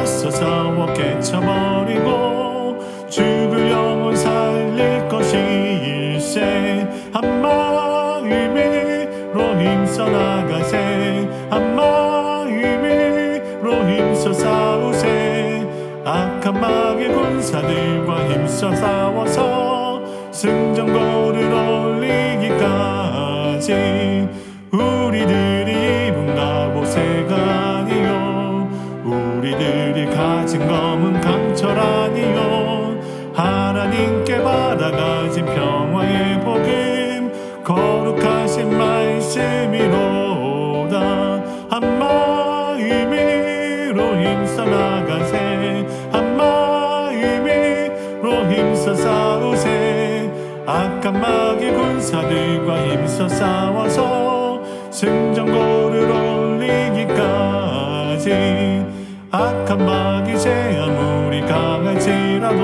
맞서 싸워 깨쳐버리고 죽으려고 살릴 것이 일세. 한 마음으로 힘써 나가세. 한 마음으로 힘써 싸우세. 악한 마귀 군사들과 힘써 싸워서 승전고를 올리기까지. 우리들이 입은 갑옷새가 아니요 우리들이 가진 검은 강철 아니요 하나님께 받아가진 평화의 복음 거룩하신 말씀이로다. 한 마음으로 힘써 나가세. 한 마음으로 힘써 싸우세. 악한 마귀 군사들과 힘써 싸워서 승전고를 올리기까지. 악한 마귀 제 아무리 강할지라도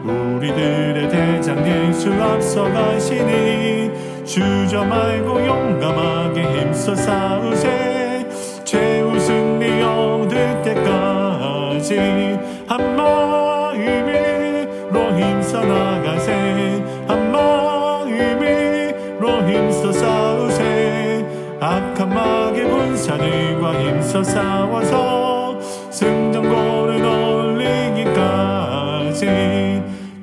우리들의 대장 예수 앞서가시니 주저 말고 용감하게 힘써 싸우세. 최후 승리 얻을 때까지. 한 마음으로 힘써 나가세. 한 마음으로 힘써 싸우세. 악한 마귀 군사들과 힘써 싸워서 승전고를 올리기까지.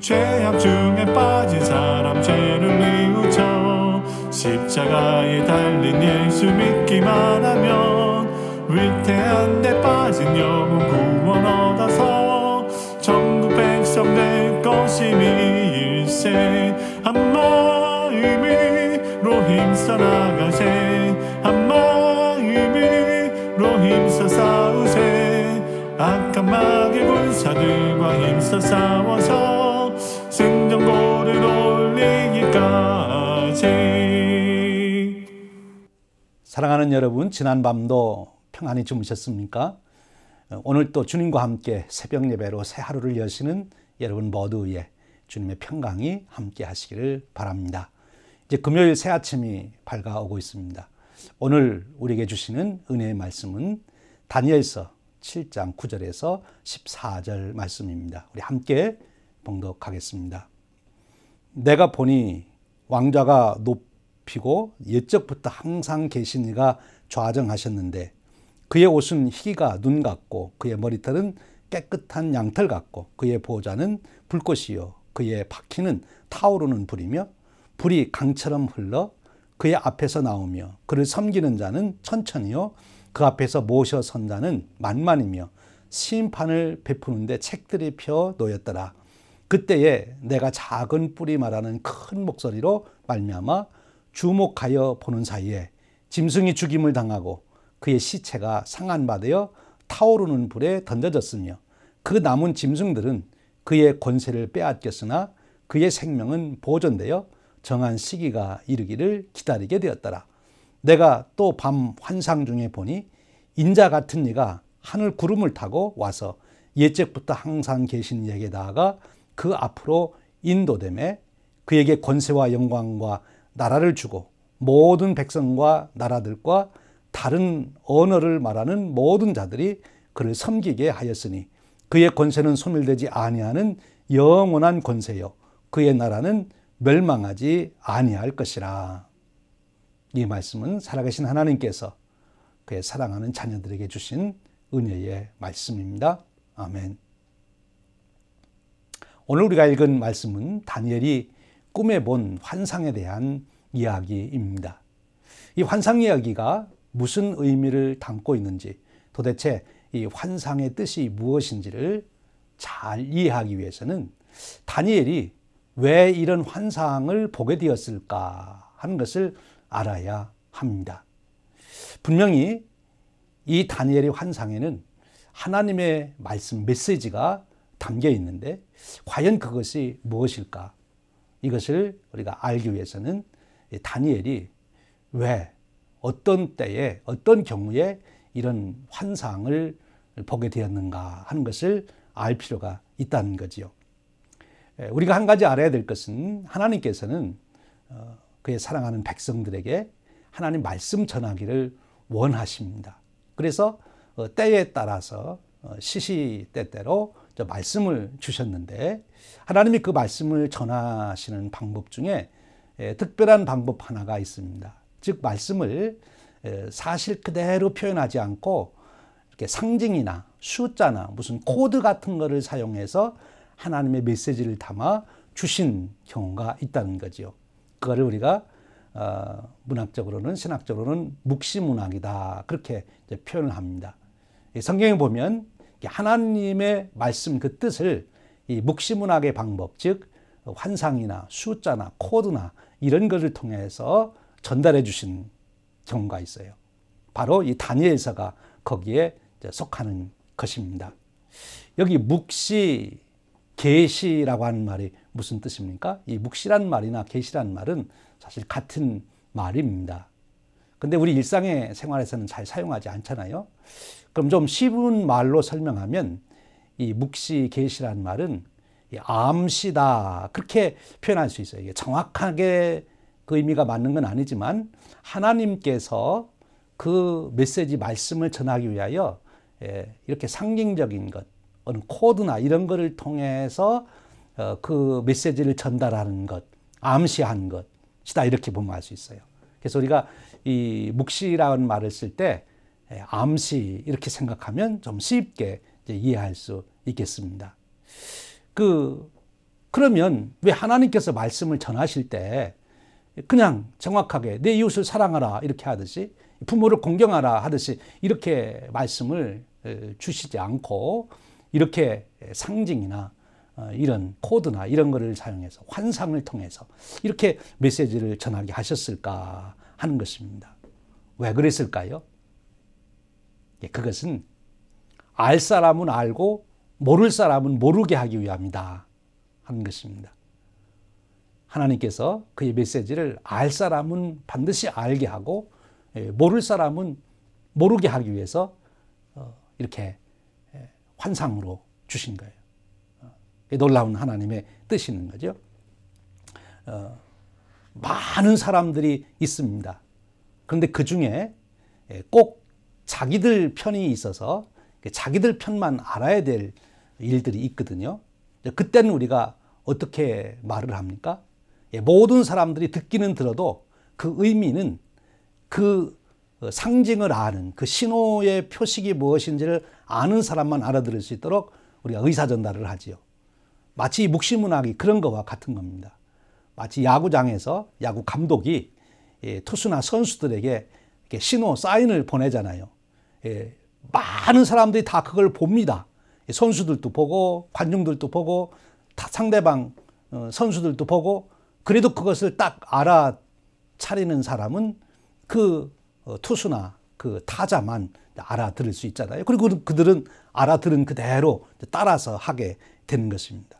죄악 중에 빠진 사람 죄를 뉘우쳐 십자가에 달린 예수 믿기만 하면 위태한 데 빠진 영혼 구원 얻어서 천국 백성 될 것이니 일세. 한 마음으로 힘써 나가세. 한 마음으로 힘써 싸우세. 악한 마귀 군사들과 힘써 싸워서 승전고를 올리기까지. 사랑하는 여러분, 지난밤도 평안히 주무셨습니까? 오늘 또 주님과 함께 새벽 예배로 새 하루를 여시는 여러분 모두의 주님의 평강이 함께 하시기를 바랍니다. 이제 금요일 새 아침이 밝아오고 있습니다. 오늘 우리에게 주시는 은혜의 말씀은 다니엘서 7장 9절에서 14절 말씀입니다. 우리 함께 봉독하겠습니다. 내가 보니 왕좌가 높이고 옛적부터 항상 계신 이가 좌정하셨는데 그의 옷은 희가 눈 같고 그의 머리털은 깨끗한 양털 같고 그의 보좌는 불꽃이요 그의 바퀴는 타오르는 불이며 불이 강처럼 흘러 그의 앞에서 나오며 그를 섬기는 자는 천천히요 그 앞에서 모셔 선 자는 만만이며 심판을 베푸는데 책들이 펴 놓였더라. 그때에 내가 작은 뿌리 말하는 큰 목소리로 말미암아 주목하여 보는 사이에 짐승이 죽임을 당하고 그의 시체가 상한 바 되어 타오르는 불에 던져졌으며 그 남은 짐승들은 그의 권세를 빼앗겼으나 그의 생명은 보존되어 정한 시기가 이르기를 기다리게 되었더라. 내가 또 밤 환상 중에 보니 인자 같은 이가 하늘 구름을 타고 와서 옛적부터 항상 계신 이에게 나아가 그 앞으로 인도되매 그에게 권세와 영광과 나라를 주고 모든 백성과 나라들과 다른 언어를 말하는 모든 자들이 그를 섬기게 하였으니 그의 권세는 소멸되지 아니하는 영원한 권세요 그의 나라는 멸망하지 아니할 것이라. 이 말씀은 살아계신 하나님께서 그의 사랑하는 자녀들에게 주신 은혜의 말씀입니다. 아멘. 오늘 우리가 읽은 말씀은 다니엘이 꿈에 본 환상에 대한 이야기입니다. 이 환상 이야기가 무슨 의미를 담고 있는지, 도대체 이 환상의 뜻이 무엇인지를 잘 이해하기 위해서는 다니엘이 왜 이런 환상을 보게 되었을까 하는 것을 알아야 합니다. 분명히 이 다니엘의 환상에는 하나님의 말씀 메시지가 담겨 있는데 과연 그것이 무엇일까? 이것을 우리가 알기 위해서는 다니엘이 왜 어떤 때에 어떤 경우에 이런 환상을 보게 되었는가 하는 것을 알 필요가 있다는 거지요. 우리가 한 가지 알아야 될 것은 하나님께서는 그의 사랑하는 백성들에게 하나님 말씀 전하기를 원하십니다. 그래서 때에 따라서 시시때때로 말씀을 주셨는데 하나님이 그 말씀을 전하시는 방법 중에 특별한 방법 하나가 있습니다. 즉 말씀을 사실 그대로 표현하지 않고 이렇게 상징이나 숫자나 무슨 코드 같은 거를 사용해서 하나님의 메시지를 담아 주신 경우가 있다는 거죠. 그거를 우리가 문학적으로는 신학적으로는 묵시문학이다 그렇게 표현을 합니다. 성경에 보면 하나님의 말씀 그 뜻을 이 묵시문학의 방법, 즉 환상이나 숫자나 코드나 이런 것을 통해서 전달해 주신 경우가 있어요. 바로 이 다니엘서가 거기에 속하는 것입니다. 여기 묵시, 계시라고 하는 말이 무슨 뜻입니까? 이 묵시란 말이나 계시란 말은 사실 같은 말입니다. 근데 우리 일상의 생활에서는 잘 사용하지 않잖아요. 그럼 좀 쉬운 말로 설명하면 이 묵시, 계시란 말은 암시다 그렇게 표현할 수 있어요. 이게 정확하게 그 의미가 맞는 건 아니지만 하나님께서 그 메시지 말씀을 전하기 위하여 이렇게 상징적인 것, 어느 코드나 이런 거를 통해서 그 메시지를 전달하는 것, 암시한 것이다 이렇게 보면 알 수 있어요. 그래서 우리가 이 묵시라는 말을 쓸 때 암시 이렇게 생각하면 좀 쉽게 이해할 수 있겠습니다. 그러면 왜 하나님께서 말씀을 전하실 때 그냥 정확하게 내 이웃을 사랑하라 이렇게 하듯이 부모를 공경하라 하듯이 이렇게 말씀을 주시지 않고 이렇게 상징이나 이런 코드나 이런 거를 사용해서 환상을 통해서 이렇게 메시지를 전하게 하셨을까 하는 것입니다. 왜 그랬을까요? 그것은 알 사람은 알고 모를 사람은 모르게 하기 위함이다 하는 것입니다. 하나님께서 그의 메시지를 알 사람은 반드시 알게 하고 모를 사람은 모르게 하기 위해서 이렇게 환상으로 주신 거예요. 놀라운 하나님의 뜻이 있는 거죠. 많은 사람들이 있습니다. 그런데 그 중에 꼭 자기들 편이 있어서 자기들 편만 알아야 될 일들이 있거든요. 그때는 우리가 어떻게 말을 합니까? 모든 사람들이 듣기는 들어도 그 의미는 그 상징을 아는 그 신호의 표식이 무엇인지를 아는 사람만 알아들을 수 있도록 우리가 의사전달을 하지요. 마치 묵시문학이 그런 거와 같은 겁니다. 마치 야구장에서 야구 감독이 투수나 선수들에게 신호, 사인을 보내잖아요. 많은 사람들이 다 그걸 봅니다. 선수들도 보고 관중들도 보고 상대방 선수들도 보고 그래도 그것을 딱 알아차리는 사람은 그 투수나 그 타자만 알아들을 수 있잖아요. 그리고 그들은 알아들은 그대로 따라서 하게 되는 것입니다.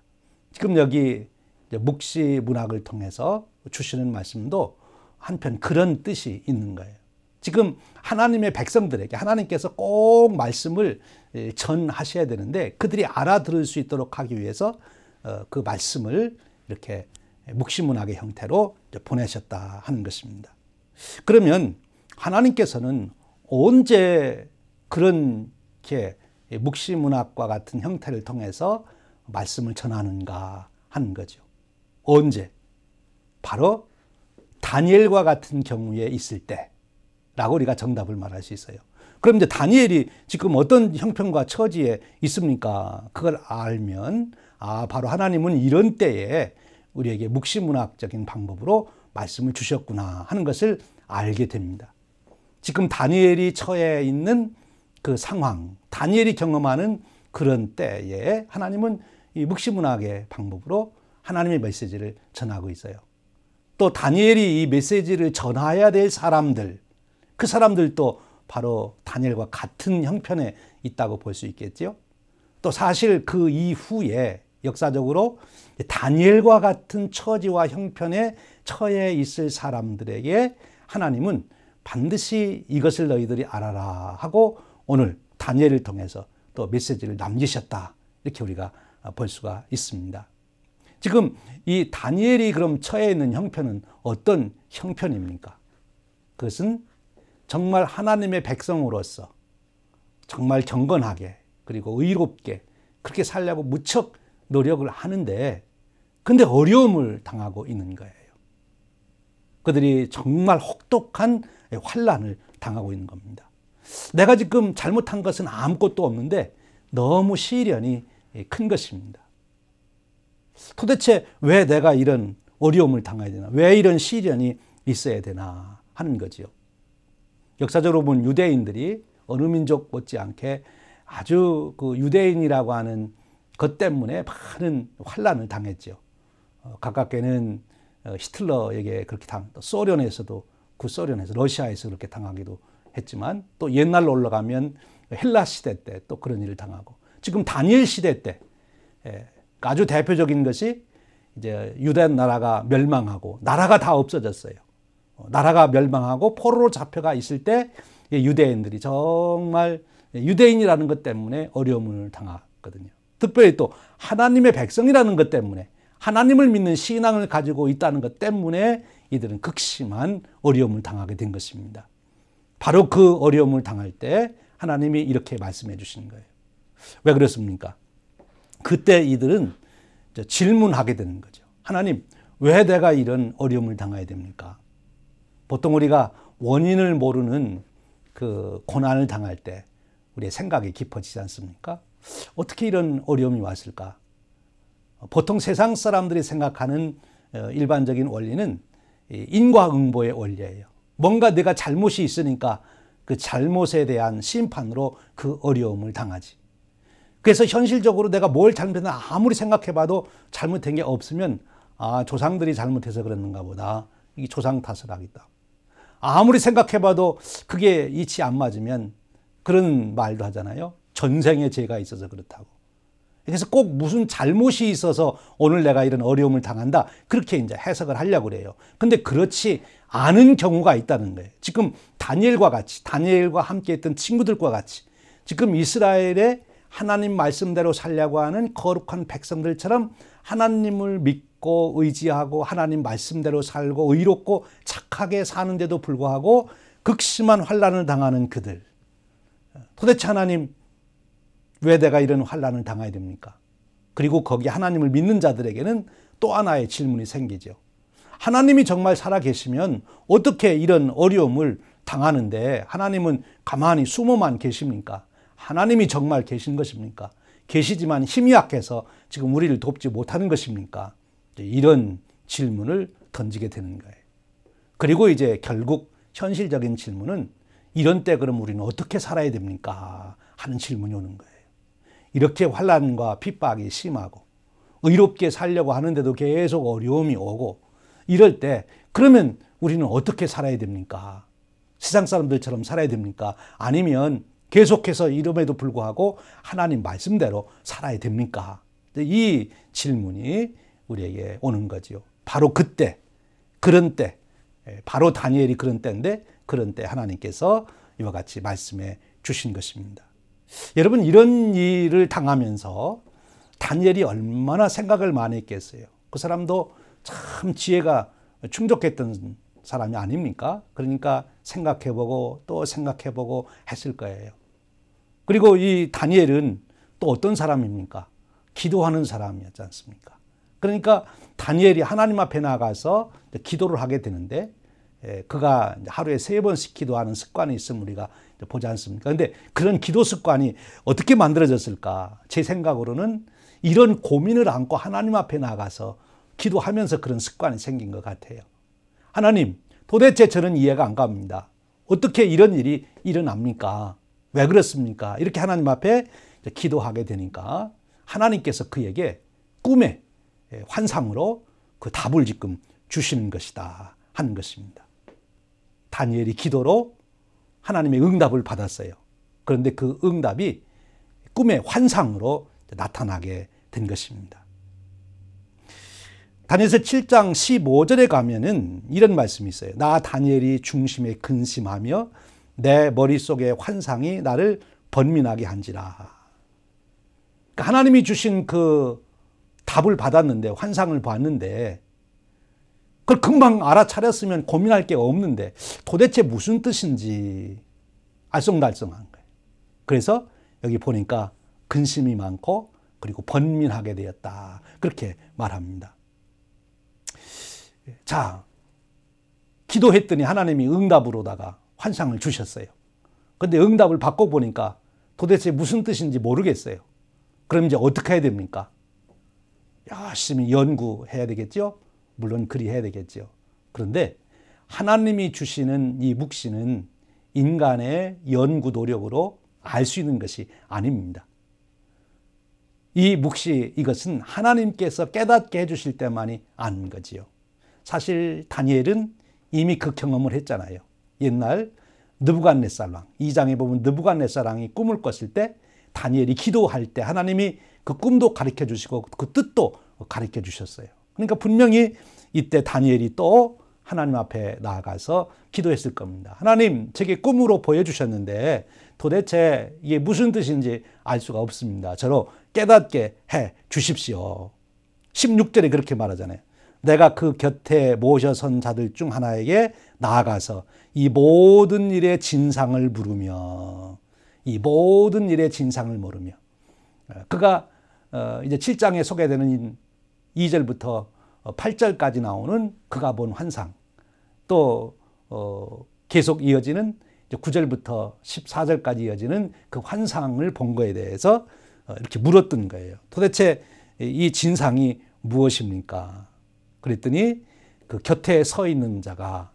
지금 여기 묵시 문학을 통해서 주시는 말씀도 한편 그런 뜻이 있는 거예요. 지금 하나님의 백성들에게 하나님께서 꼭 말씀을 전하셔야 되는데 그들이 알아들을 수 있도록 하기 위해서 그 말씀을 이렇게 묵시문학의 형태로 보내셨다 하는 것입니다. 그러면 하나님께서는 언제 그렇게 묵시문학과 같은 형태를 통해서 말씀을 전하는가 하는 거죠. 언제? 바로 다니엘과 같은 경우에 있을 때라고 우리가 정답을 말할 수 있어요. 그럼 이제 다니엘이 지금 어떤 형편과 처지에 있습니까? 그걸 알면 바로 하나님은 이런 때에 우리에게 묵시문학적인 방법으로 말씀을 주셨구나 하는 것을 알게 됩니다. 지금 다니엘이 처해 있는 그 상황, 다니엘이 경험하는 그런 때에 하나님은 이 묵시문학의 방법으로 하나님의 메시지를 전하고 있어요. 또 다니엘이 이 메시지를 전해야 될 사람들, 그 사람들도 바로 다니엘과 같은 형편에 있다고 볼 수 있겠죠. 또 사실 그 이후에 역사적으로 다니엘과 같은 처지와 형편에 처해 있을 사람들에게 하나님은 반드시 이것을 너희들이 알아라 하고 오늘 다니엘을 통해서 또 메시지를 남기셨다. 이렇게 우리가 볼 수가 있습니다. 지금 이 다니엘이 그럼 처해 있는 형편은 어떤 형편입니까? 그것은 정말 하나님의 백성으로서 정말 경건하게 그리고 의롭게 그렇게 살려고 무척 노력을 하는데 근데 어려움을 당하고 있는 거예요. 그들이 정말 혹독한 환난을 당하고 있는 겁니다. 내가 지금 잘못한 것은 아무것도 없는데 너무 시련이 큰 것입니다. 도대체 왜 내가 이런 어려움을 당해야 되나? 왜 이런 시련이 있어야 되나 하는 거지요. 역사적으로 보면 유대인들이 어느 민족 못지않게 아주 그 유대인이라고 하는 것 때문에 많은 환난을 당했죠. 가깝게는 히틀러에게 그렇게 또 소련에서도 구소련에서 러시아에서 그렇게 당하기도 했지만 또 옛날로 올라가면 헬라 시대 때 또 그런 일을 당하고 지금 다니엘 시대 때 아주 대표적인 것이 이제 유대 나라가 멸망하고 나라가 다 없어졌어요. 나라가 멸망하고 포로로 잡혀가 있을 때 유대인들이 정말 유대인이라는 것 때문에 어려움을 당했거든요. 특별히 또 하나님의 백성이라는 것 때문에 하나님을 믿는 신앙을 가지고 있다는 것 때문에 이들은 극심한 어려움을 당하게 된 것입니다. 바로 그 어려움을 당할 때 하나님이 이렇게 말씀해 주시는 거예요. 왜 그렇습니까? 그때 이들은 질문하게 되는 거죠. 하나님, 왜 내가 이런 어려움을 당해야 됩니까? 보통 우리가 원인을 모르는 그 고난을 당할 때 우리의 생각이 깊어지지 않습니까? 어떻게 이런 어려움이 왔을까? 보통 세상 사람들이 생각하는 일반적인 원리는 인과응보의 원리예요. 뭔가 내가 잘못이 있으니까 그 잘못에 대한 심판으로 그 어려움을 당하지. 그래서 현실적으로 내가 뭘 잘못했나 아무리 생각해봐도 잘못된 게 없으면 조상들이 잘못해서 그랬는가 보다. 이게 조상 탓을 하겠다. 아무리 생각해봐도 그게 이치 안 맞으면 그런 말도 하잖아요. 전생에 죄가 있어서 그렇다고. 그래서 꼭 무슨 잘못이 있어서 오늘 내가 이런 어려움을 당한다. 그렇게 이제 해석을 하려고 그래요. 근데 그렇지 않은 경우가 있다는 거예요. 지금 다니엘과 같이, 다니엘과 함께 했던 친구들과 같이 지금 이스라엘의 하나님 말씀대로 살려고 하는 거룩한 백성들처럼 하나님을 믿고 의지하고 하나님 말씀대로 살고 의롭고 착하게 사는데도 불구하고 극심한 환난을 당하는 그들. 도대체 하나님, 왜 내가 이런 환난을 당해야 됩니까? 그리고 거기 하나님을 믿는 자들에게는 또 하나의 질문이 생기죠. 하나님이 정말 살아계시면 어떻게 이런 어려움을 당하는데 하나님은 가만히 숨어만 계십니까? 하나님이 정말 계신 것입니까? 계시지만 힘이 약해서 지금 우리를 돕지 못하는 것입니까? 이런 질문을 던지게 되는 거예요. 그리고 이제 결국 현실적인 질문은 이런 때 그럼 우리는 어떻게 살아야 됩니까? 하는 질문이 오는 거예요. 이렇게 환난과 핍박이 심하고 의롭게 살려고 하는데도 계속 어려움이 오고 이럴 때 그러면 우리는 어떻게 살아야 됩니까? 세상 사람들처럼 살아야 됩니까? 아니면 계속해서 이름에도 불구하고 하나님 말씀대로 살아야 됩니까? 이 질문이 우리에게 오는 거지요. 바로 그때, 그런 때, 바로 다니엘이 그런 때인데 그런 때 하나님께서 이와 같이 말씀해 주신 것입니다. 여러분, 이런 일을 당하면서 다니엘이 얼마나 생각을 많이 했겠어요. 그 사람도 참 지혜가 충족했던 사람이 아닙니까? 그러니까 생각해보고 또 생각해보고 했을 거예요. 그리고 이 다니엘은 또 어떤 사람입니까? 기도하는 사람이었지 않습니까? 그러니까 다니엘이 하나님 앞에 나가서 기도를 하게 되는데 그가 하루에 3번씩 기도하는 습관이 있으면 우리가 보지 않습니까? 그런데 그런 기도 습관이 어떻게 만들어졌을까? 제 생각으로는 이런 고민을 안고 하나님 앞에 나가서 기도하면서 그런 습관이 생긴 것 같아요. 하나님, 도대체 저는 이해가 안 갑니다. 어떻게 이런 일이 일어납니까? 왜 그렇습니까? 이렇게 하나님 앞에 기도하게 되니까 하나님께서 그에게 꿈의 환상으로 그 답을 지금 주시는 것이다 하는 것입니다. 다니엘이 기도로 하나님의 응답을 받았어요. 그런데 그 응답이 꿈의 환상으로 나타나게 된 것입니다. 다니엘서 7장 15절에 가면은 이런 말씀이 있어요. 나 다니엘이 중심에 근심하며 내 머릿속의 환상이 나를 번민하게 한지라. 그러니까 하나님이 주신 그 답을 받았는데 환상을 봤는데 그걸 금방 알아차렸으면 고민할 게 없는데 도대체 무슨 뜻인지 알쏭달쏭한 거예요. 그래서 여기 보니까 근심이 많고 그리고 번민하게 되었다. 그렇게 말합니다. 자, 기도했더니 하나님이 응답으로다가 환상을 주셨어요. 근데 응답을 받고 보니까 도대체 무슨 뜻인지 모르겠어요. 그럼 이제 어떻게 해야 됩니까? 열심히 연구해야 되겠죠? 물론 그리해야 되겠죠. 그런데 하나님이 주시는 이 묵시는 인간의 연구 노력으로 알 수 있는 것이 아닙니다. 이 묵시, 이것은 하나님께서 깨닫게 해주실 때만이 아는 거지요. 사실 다니엘은 이미 그 경험을 했잖아요. 옛날 느부갓네살 왕, 2장에 보면 느부갓네살 왕이 꿈을 꿨을 때 다니엘이 기도할 때 하나님이 그 꿈도 가르쳐 주시고 그 뜻도 가르쳐 주셨어요. 그러니까 분명히 이때 다니엘이 또 하나님 앞에 나아가서 기도했을 겁니다. 하나님, 제게 꿈으로 보여주셨는데 도대체 이게 무슨 뜻인지 알 수가 없습니다. 저로 깨닫게 해 주십시오. 16절에 그렇게 말하잖아요. 내가 그 곁에 모셔선 자들 중 하나에게 나아가서 이 모든 일의 진상을 물으며 이 모든 일의 진상을 물으며 그가 이제 7장에 소개되는 2절부터 8절까지 나오는 그가 본 환상 또 계속 이어지는 9절부터 14절까지 이어지는 그 환상을 본 거에 대해서 이렇게 물었던 거예요. 도대체 이 진상이 무엇입니까? 그랬더니 그 곁에 서 있는 자가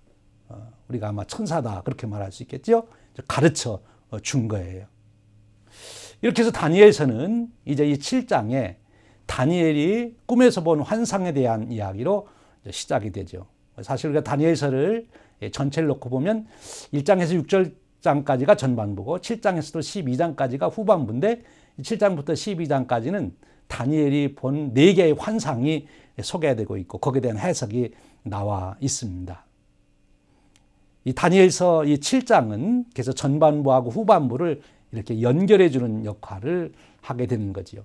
우리가 아마 천사다 그렇게 말할 수 있겠죠? 가르쳐 준 거예요. 이렇게 해서 다니엘서는 이제 이 7장에 다니엘이 꿈에서 본 환상에 대한 이야기로 시작이 되죠. 사실 우리가 다니엘서를 전체를 놓고 보면 1장에서 6절장까지가 전반부고 7장에서도 12장까지가 후반부인데 7장부터 12장까지는 다니엘이 본 4개의 환상이 소개되고 있고 거기에 대한 해석이 나와 있습니다. 이 다니엘서 이 7장은 그래서 전반부하고 후반부를 이렇게 연결해 주는 역할을 하게 되는 거지요.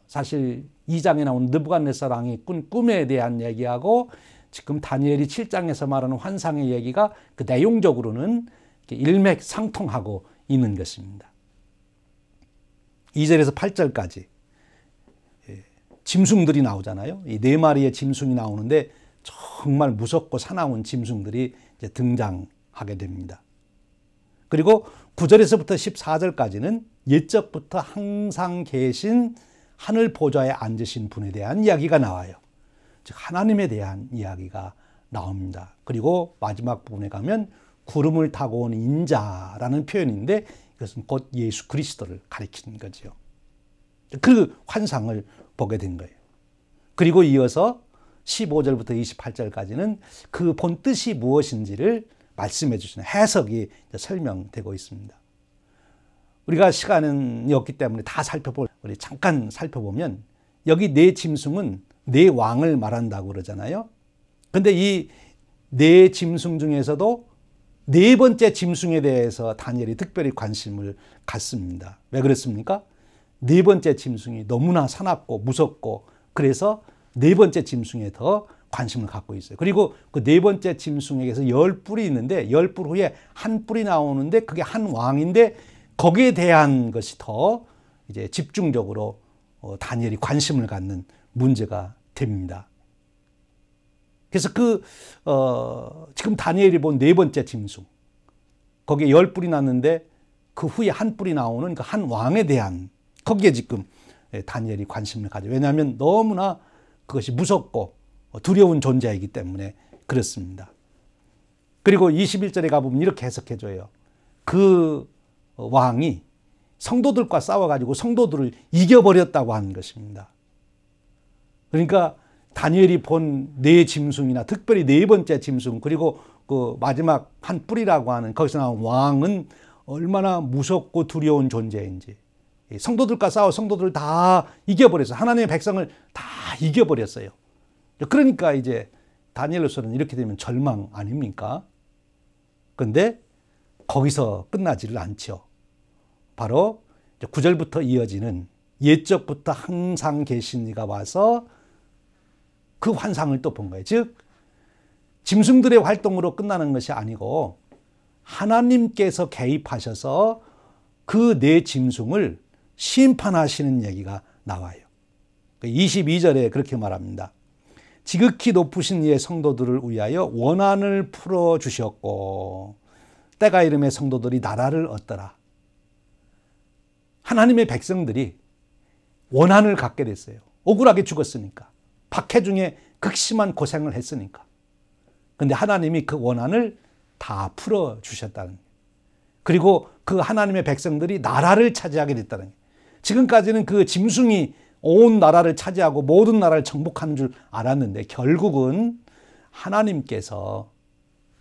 사실 2장에 나온 느부갓네살 왕이 꾼 꿈에 대한 얘기하고 지금 다니엘이 7장에서 말하는 환상의 얘기가 그 내용적으로는 일맥상통하고 있는 것입니다. 2절에서 8절까지 짐승들이 나오잖아요. 이 4마리의 짐승이 나오는데 정말 무섭고 사나운 짐승들이 이제 등장하게 됩니다. 그리고 9절에서부터 14절까지는 옛적부터 항상 계신 하늘 보좌에 앉으신 분에 대한 이야기가 나와요. 즉 하나님에 대한 이야기가 나옵니다. 그리고 마지막 부분에 가면 구름을 타고 온 인자라는 표현인데 이것은 곧 예수 그리스도를 가리키는 거죠. 그 환상을 보게 된 거예요. 그리고 이어서 15절부터 28절까지는 그 본 뜻이 무엇인지를 말씀해 주시는 해석이 설명되고 있습니다. 우리가 시간이 없기 때문에 다 우리 잠깐 살펴보면 여기 4 짐승은 4 왕을 말한다고 그러잖아요. 근데 이 4 짐승 중에서도 4번째 짐승에 대해서 다니엘이 특별히 관심을 갖습니다. 왜 그렇습니까? 4번째 짐승이 너무나 사납고 무섭고 그래서 4번째 짐승에 더 관심을 갖고 있어요. 그리고 그 4번째 짐승에게서 10뿔이 있는데 10뿔 후에 한 뿔이 나오는데 그게 한 왕인데 거기에 대한 것이 더 이제 집중적으로 다니엘이 관심을 갖는 문제가 됩니다. 그래서 지금 다니엘이 본 4번째 짐승 거기에 10뿔이 났는데 그 후에 한 뿔이 나오는 그 한 왕에 대한 거기에 지금 다니엘이 관심을 가져. 왜냐하면 너무나 그것이 무섭고 두려운 존재이기 때문에 그렇습니다. 그리고 21절에 가보면 이렇게 해석해줘요. 그 왕이 성도들과 싸워가지고 성도들을 이겨버렸다고 하는 것입니다. 그러니까 다니엘이 본 4 짐승이나 특별히 4번째 짐승 그리고 그 마지막 한 뿔이라고 하는 거기서 나온 왕은 얼마나 무섭고 두려운 존재인지 성도들과 싸워 성도들을 다 이겨버렸어요. 하나님의 백성을 다 이겨버렸어요. 그러니까 이제 다니엘로서는 이렇게 되면 절망 아닙니까? 그런데 거기서 끝나지를 않죠. 바로 9절부터 이어지는 옛적부터 항상 계신 이가 와서 그 환상을 또 본 거예요. 즉 짐승들의 활동으로 끝나는 것이 아니고 하나님께서 개입하셔서 그 4 짐승을 심판하시는 얘기가 나와요. 22절에 그렇게 말합니다. 지극히 높으신 이의 성도들을 위하여 원한을 풀어주셨고 때가 이름의 성도들이 나라를 얻더라. 하나님의 백성들이 원한을 갖게 됐어요. 억울하게 죽었으니까. 박해 중에 극심한 고생을 했으니까. 그런데 하나님이 그 원한을 다 풀어주셨다는 거예요. 그리고 그 하나님의 백성들이 나라를 차지하게 됐다는 거예요. 지금까지는 그 짐승이 온 나라를 차지하고 모든 나라를 정복하는 줄 알았는데 결국은 하나님께서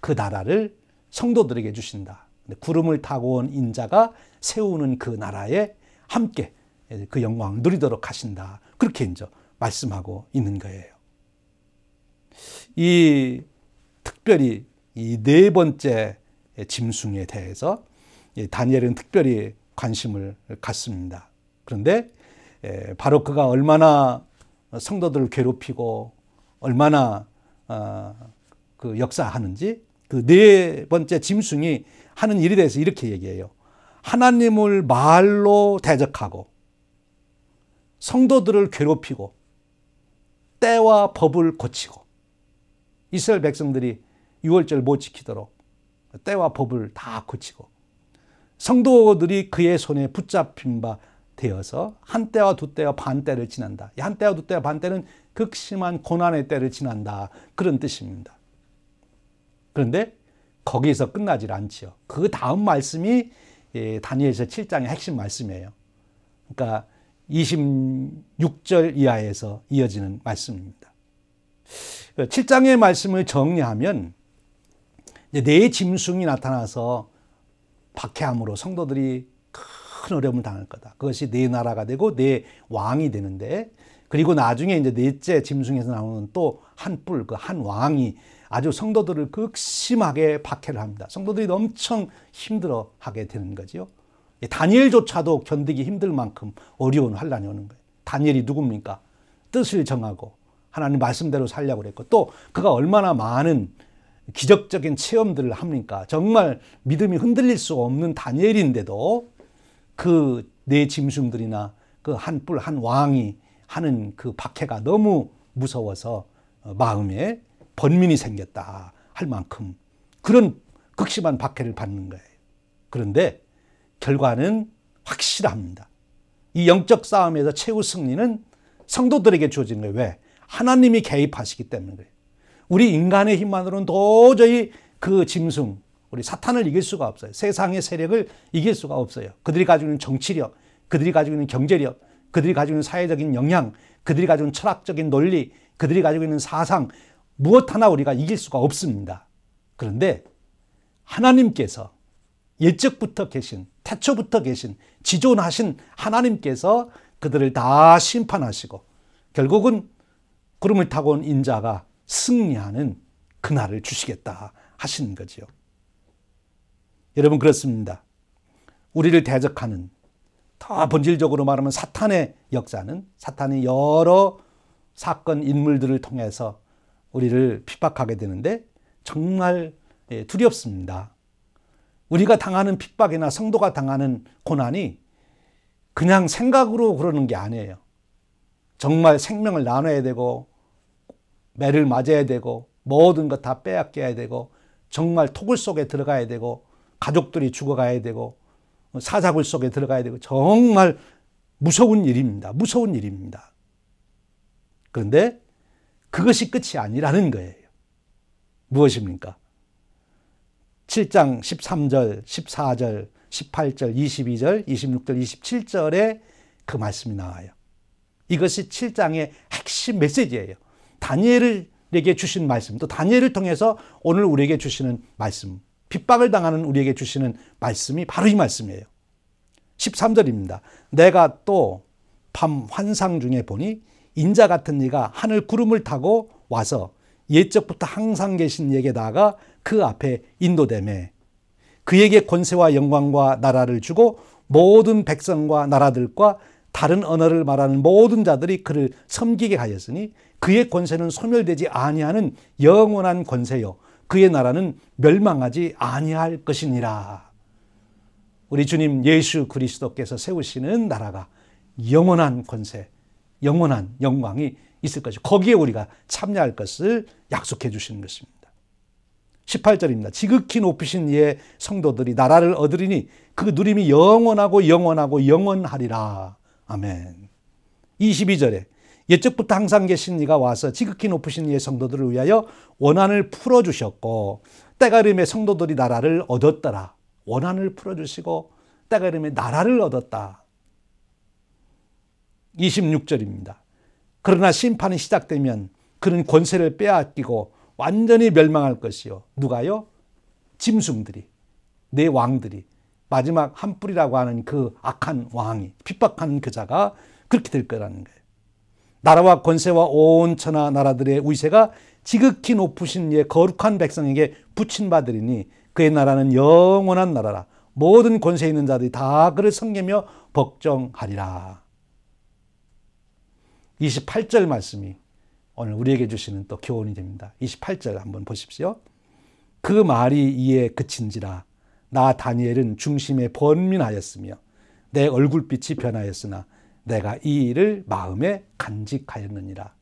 그 나라를 성도들에게 주신다. 구름을 타고 온 인자가 세우는 그 나라에 함께 그 영광을 누리도록 하신다. 그렇게 이제 말씀하고 있는 거예요. 이 특별히 이 네 번째 짐승에 대해서 다니엘은 특별히 관심을 갖습니다. 그런데 바로 그가 얼마나 성도들을 괴롭히고 얼마나 그 역사하는지 그 네 번째 짐승이 하는 일에 대해서 이렇게 얘기해요. 하나님을 말로 대적하고 성도들을 괴롭히고 때와 법을 고치고 이스라엘 백성들이 유월절 못 지키도록 때와 법을 다 고치고 성도들이 그의 손에 붙잡힌 바 되어서 한 때와 두 때와 반 때를 지난다. 한 때와 두 때와 반 때는 극심한 고난의 때를 지난다. 그런 뜻입니다. 그런데 거기서 끝나질 않지요. 그 다음 말씀이 다니엘서 7장의 핵심 말씀이에요. 그러니까 26절 이하에서 이어지는 말씀입니다. 7장의 말씀을 정리하면 네 짐승이 나타나서 박해함으로 성도들이 큰 어려움을 당할 거다. 그것이 네 나라가 되고 네 왕이 되는데 그리고 나중에 이제 넷째 짐승에서 나오는 또 한 뿔, 그 한 왕이 아주 성도들을 극심하게 박해를 합니다. 성도들이 엄청 힘들어하게 되는 거죠. 다니엘조차도 견디기 힘들 만큼 어려운 환란이 오는 거예요. 다니엘이 누굽니까? 뜻을 정하고 하나님 말씀대로 살려고 그랬고 또 그가 얼마나 많은 기적적인 체험들을 합니까? 정말 믿음이 흔들릴 수 없는 다니엘인데도 그 네 짐승들이나 그 한 뿔, 한 왕이 하는 그 박해가 너무 무서워서 마음에 번민이 생겼다 할 만큼 그런 극심한 박해를 받는 거예요. 그런데 결과는 확실합니다. 이 영적 싸움에서 최후 승리는 성도들에게 주어진 거예요. 왜? 하나님이 개입하시기 때문에 그래요. 우리 인간의 힘만으로는 도저히 그 짐승, 우리 사탄을 이길 수가 없어요. 세상의 세력을 이길 수가 없어요. 그들이 가지고 있는 정치력, 그들이 가지고 있는 경제력, 그들이 가지고 있는 사회적인 영향, 그들이 가지고 있는 철학적인 논리, 그들이 가지고 있는 사상, 무엇 하나 우리가 이길 수가 없습니다. 그런데 하나님께서 예적부터 계신, 태초부터 계신, 지존하신 하나님께서 그들을 다 심판하시고 결국은 구름을 타고 온 인자가 승리하는 그날을 주시겠다 하시는 거죠. 여러분 그렇습니다. 우리를 대적하는 더 본질적으로 말하면 사탄의 역사는 사탄이 여러 사건 인물들을 통해서 우리를 핍박하게 되는데 정말 두렵습니다. 우리가 당하는 핍박이나 성도가 당하는 고난이 그냥 생각으로 그러는 게 아니에요. 정말 생명을 나눠야 되고 매를 맞아야 되고 모든 것 다 빼앗겨야 되고 정말 토굴 속에 들어가야 되고 가족들이 죽어가야 되고 사자굴 속에 들어가야 되고 정말 무서운 일입니다. 무서운 일입니다. 그런데 그것이 끝이 아니라는 거예요. 무엇입니까? 7장 13절, 14절, 18절, 22절, 26절, 27절에 그 말씀이 나와요. 이것이 7장의 핵심 메시지예요. 다니엘에게 주신 말씀, 또 다니엘을 통해서 오늘 우리에게 주시는 말씀, 핍박을 당하는 우리에게 주시는 말씀이 바로 이 말씀이에요. 13절입니다. 내가 또 밤 환상 중에 보니 인자 같은 이가 하늘 구름을 타고 와서 옛적부터 항상 계신 이에게 나아가 그 앞에 인도되매 그에게 권세와 영광과 나라를 주고 모든 백성과 나라들과 다른 언어를 말하는 모든 자들이 그를 섬기게 하였으니 그의 권세는 소멸되지 아니하는 영원한 권세요 그의 나라는 멸망하지 아니할 것이니라. 우리 주님 예수 그리스도께서 세우시는 나라가 영원한 권세, 영원한 영광이 있을 것이고 거기에 우리가 참여할 것을 약속해 주시는 것입니다. 18절입니다. 지극히 높으신 이의 성도들이 나라를 얻으리니 그 누림이 영원하고 영원하고 영원하리라. 아멘. 22절에 옛적부터 항상 계신 이가 와서 지극히 높으신 이의 성도들을 위하여 원한을 풀어주셨고 때가 이름에 성도들이 나라를 얻었더라. 원한을 풀어주시고 때가 이름에 나라를 얻었다. 26절입니다. 그러나 심판이 시작되면 그는 권세를 빼앗기고 완전히 멸망할 것이요. 누가요? 짐승들이, 내 왕들이, 마지막 한 뿔이라고 하는 그 악한 왕이, 핍박하는 그 자가 그렇게 될 거라는 거예요. 나라와 권세와 온 천하 나라들의 위세가 지극히 높으신 이의 거룩한 백성에게 붙인 바들이니 그의 나라는 영원한 나라라. 모든 권세 있는 자들이 다 그를 섬기며 복종하리라. 28절 말씀이 오늘 우리에게 주시는 또 교훈이 됩니다. 28절 한번 보십시오. 그 말이 이에 그친지라 나 다니엘은 중심에 번민하였으며 내 얼굴빛이 변하였으나 내가 이 일을 마음에 간직하였느니라.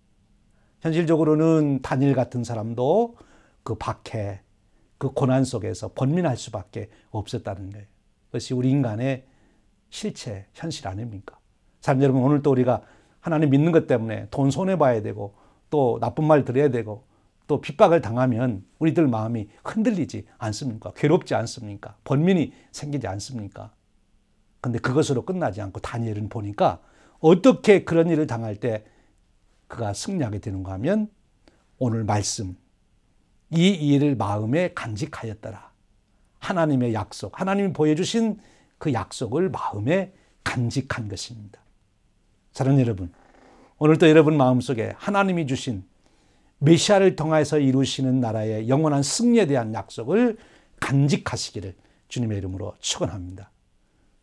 현실적으로는 다니엘 같은 사람도 그 박해, 그 고난 속에서 번민할 수밖에 없었다는 거예요. 그것이 우리 인간의 실체, 현실 아닙니까? 사람 여러분, 오늘 또 우리가 하나님 믿는 것 때문에 돈 손해봐야 되고 또 나쁜 말 들어야 되고 또 핍박을 당하면 우리들 마음이 흔들리지 않습니까? 괴롭지 않습니까? 번민이 생기지 않습니까? 근데 그것으로 끝나지 않고 다니엘은 보니까 어떻게 그런 일을 당할 때 그가 승리하게 되는가 하면 오늘 말씀, 이 일을 마음에 간직하였더라. 하나님의 약속, 하나님이 보여주신 그 약속을 마음에 간직한 것입니다. 사랑하는 여러분, 오늘도 여러분 마음속에 하나님이 주신 메시아를 통해서 이루시는 나라의 영원한 승리에 대한 약속을 간직하시기를 주님의 이름으로 축원합니다.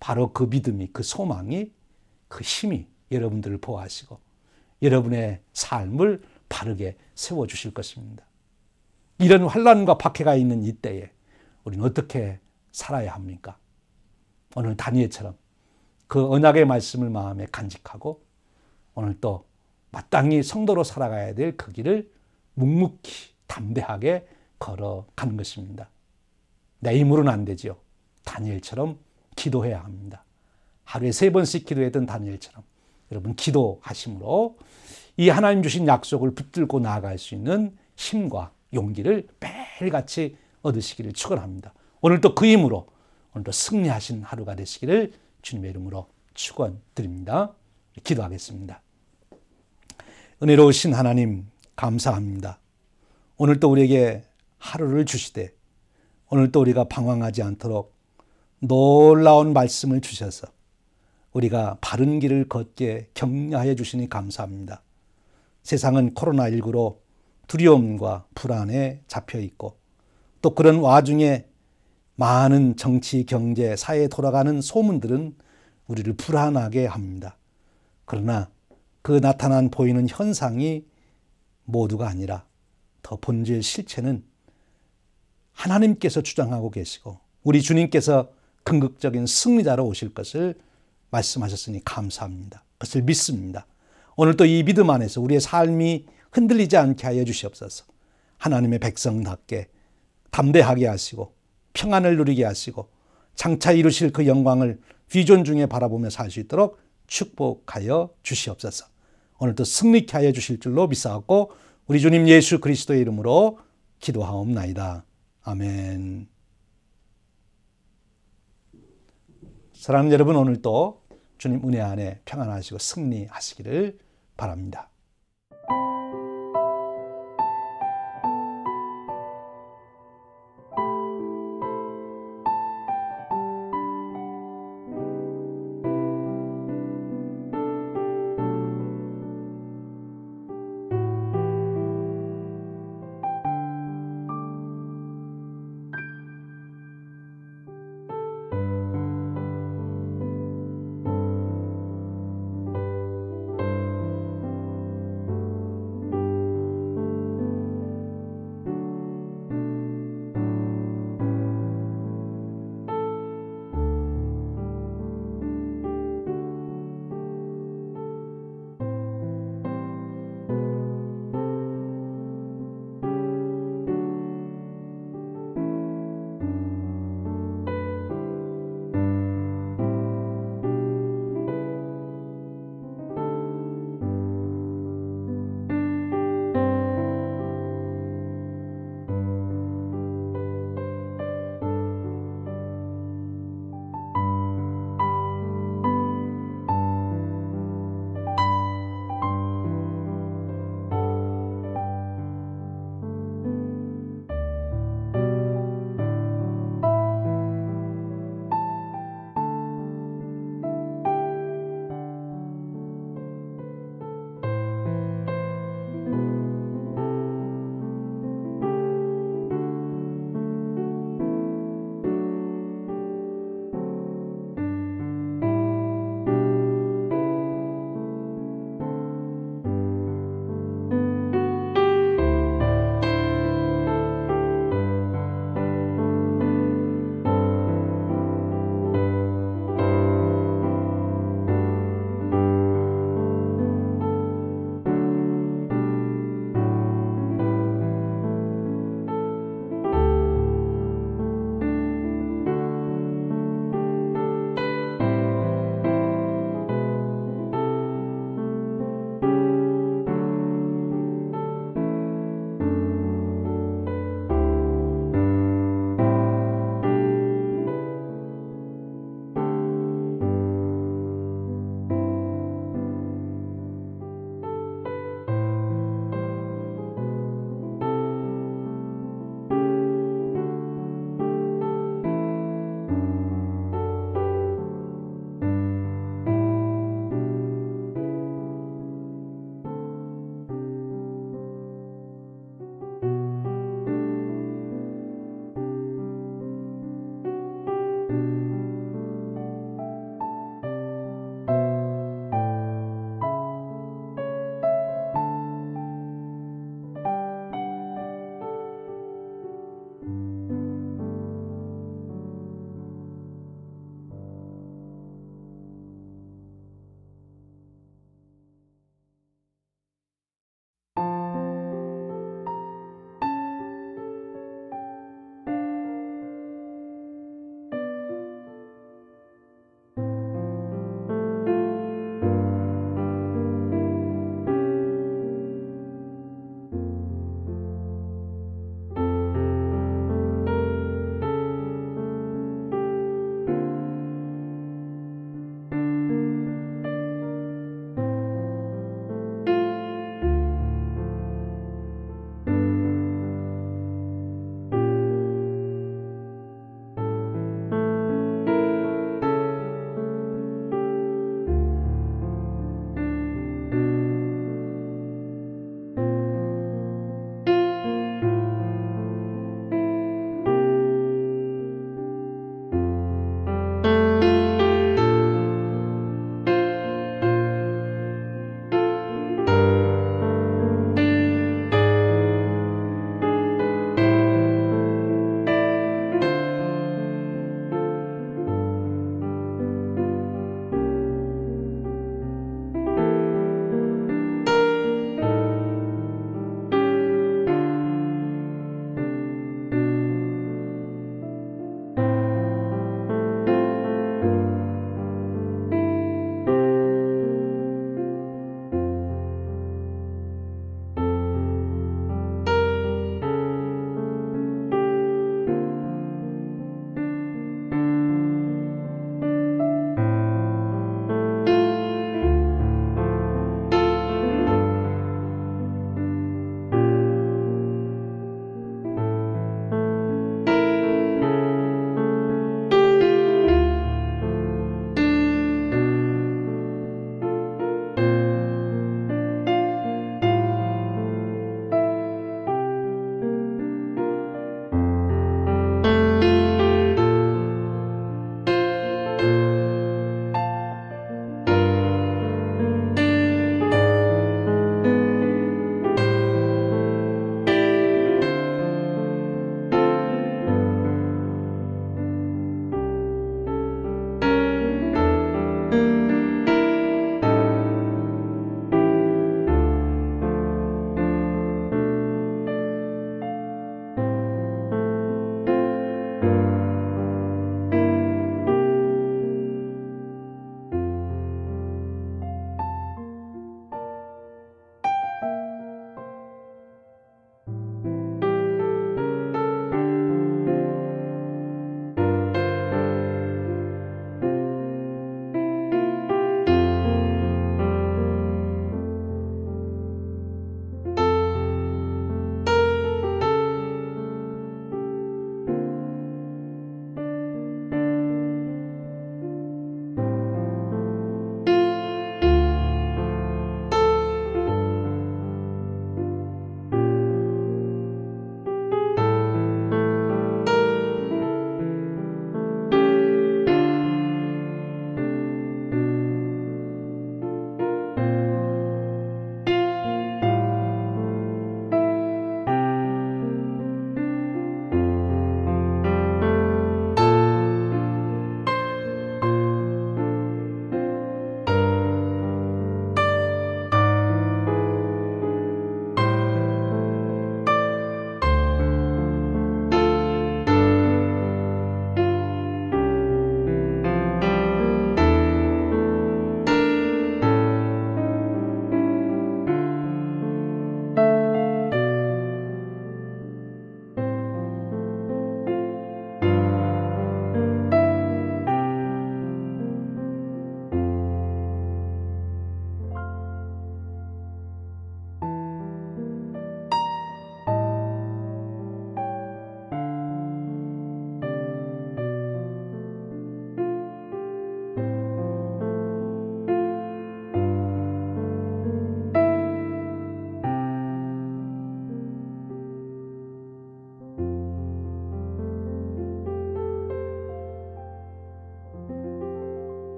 바로 그 믿음이, 그 소망이, 그 힘이 여러분들을 보호하시고 여러분의 삶을 바르게 세워주실 것입니다. 이런 환난과 박해가 있는 이때에 우리는 어떻게 살아야 합니까? 오늘 다니엘처럼 그 언약의 말씀을 마음에 간직하고 오늘 또 마땅히 성도로 살아가야 될 그 길을 묵묵히 담대하게 걸어가는 것입니다. 내 힘으로는 안 되지요. 다니엘처럼 기도해야 합니다. 하루에 3번씩 기도했던 다니엘처럼 여러분 기도하심으로 이 하나님 주신 약속을 붙들고 나아갈 수 있는 힘과 용기를 매일같이 얻으시기를 축원합니다. 오늘도 그 힘으로 오늘도 승리하신 하루가 되시기를 주님의 이름으로 축원드립니다. 기도하겠습니다. 은혜로우신 하나님 감사합니다. 오늘도 우리에게 하루를 주시되 오늘도 우리가 방황하지 않도록 놀라운 말씀을 주셔서 우리가 바른 길을 걷게 격려하여 주시니 감사합니다. 세상은 코로나19로 두려움과 불안에 잡혀 있고 또 그런 와중에 많은 정치, 경제, 사회에 돌아가는 소문들은 우리를 불안하게 합니다. 그러나 그 나타난 보이는 현상이 모두가 아니라 더 본질 실체는 하나님께서 주장하고 계시고 우리 주님께서 긍극적인 승리자로 오실 것을 말씀하셨으니 감사합니다. 그것을 믿습니다. 오늘도 이 믿음 안에서 우리의 삶이 흔들리지 않게 하여 주시옵소서. 하나님의 백성답게 담대하게 하시고 평안을 누리게 하시고 장차 이루실 그 영광을 비전 중에 바라보며 살 수 있도록 축복하여 주시옵소서. 오늘도 승리케 하여 주실 줄로 믿사옵고 우리 주님 예수 그리스도의 이름으로 기도하옵나이다. 아멘. 사랑하는 여러분, 오늘도 주님 은혜 안에 평안하시고 승리하시기를 바랍니다.